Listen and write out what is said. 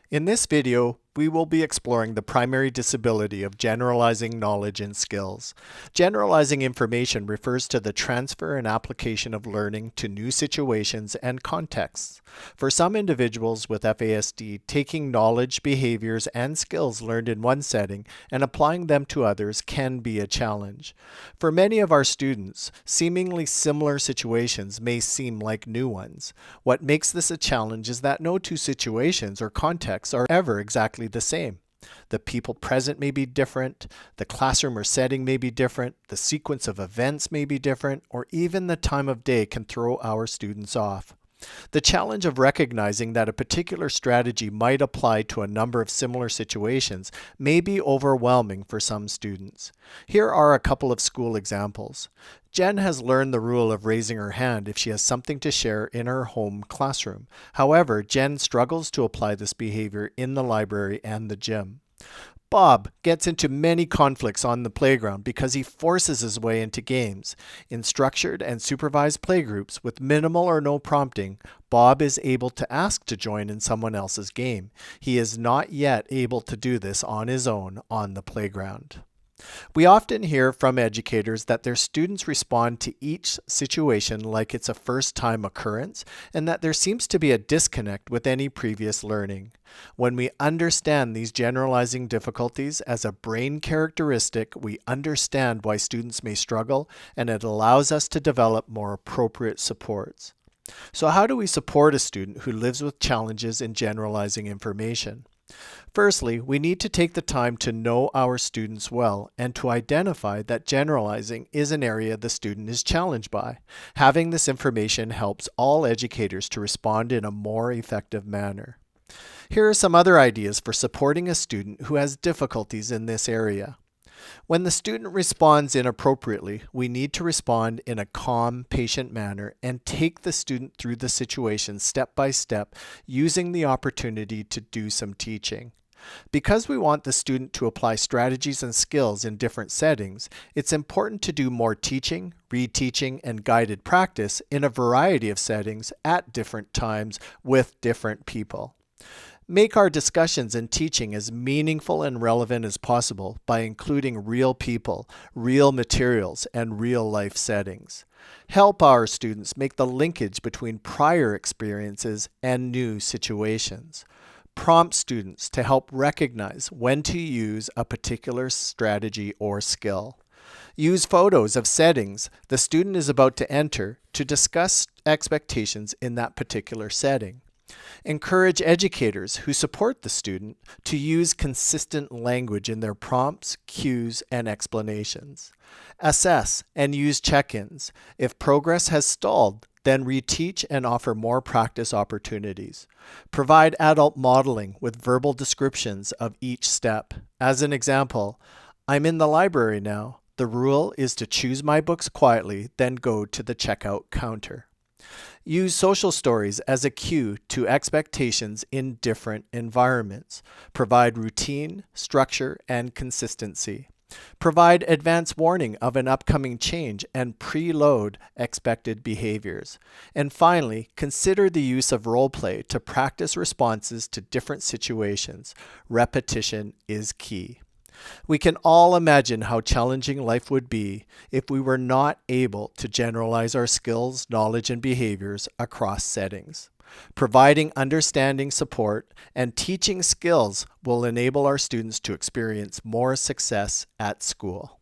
In this video, we will be exploring the primary disability of generalizing knowledge and skills. Generalizing information refers to the transfer and application of learning to new situations and contexts. For some individuals with FASD, taking knowledge, behaviors, and skills learned in one setting and applying them to others can be a challenge. For many of our students, seemingly similar situations may seem like new ones. What makes this a challenge is that no two situations or contexts are ever exactly the same. The people present may be different, the classroom or setting may be different, the sequence of events may be different, or even the time of day can throw our students off. The challenge of recognizing that a particular strategy might apply to a number of similar situations may be overwhelming for some students. Here are a couple of school examples. Jen has learned the rule of raising her hand if she has something to share in her home classroom. However, Jen struggles to apply this behavior in the library and the gym. Bob gets into many conflicts on the playground because he forces his way into games. In structured and supervised playgroups with minimal or no prompting, Bob is able to ask to join in someone else's game. He is not yet able to do this on his own on the playground. We often hear from educators that their students respond to each situation like it's a first-time occurrence, and that there seems to be a disconnect with any previous learning. When we understand these generalizing difficulties as a brain characteristic, we understand why students may struggle, and it allows us to develop more appropriate supports. So how do we support a student who lives with challenges in generalizing information? Firstly, we need to take the time to know our students well and to identify that generalizing is an area the student is challenged by. Having this information helps all educators to respond in a more effective manner. Here are some other ideas for supporting a student who has difficulties in this area. When the student responds inappropriately, we need to respond in a calm, patient manner and take the student through the situation step by step, using the opportunity to do some teaching. Because we want the student to apply strategies and skills in different settings, it's important to do more teaching, reteaching, and guided practice in a variety of settings at different times with different people. Make our discussions and teaching as meaningful and relevant as possible by including real people, real materials, and real-life settings. Help our students make the linkage between prior experiences and new situations. Prompt students to help recognize when to use a particular strategy or skill. Use photos of settings the student is about to enter to discuss expectations in that particular setting. Encourage educators who support the student to use consistent language in their prompts, cues, and explanations. Assess and use check-ins. If progress has stalled, then reteach and offer more practice opportunities. Provide adult modeling with verbal descriptions of each step. As an example, I'm in the library now. The rule is to choose my books quietly, then go to the checkout counter. Use social stories as a cue to expectations in different environments. Provide routine, structure, and consistency. Provide advance warning of an upcoming change and preload expected behaviors. And finally, consider the use of role play to practice responses to different situations. Repetition is key. We can all imagine how challenging life would be if we were not able to generalize our skills, knowledge, and behaviors across settings. Providing understanding support and teaching skills will enable our students to experience more success at school.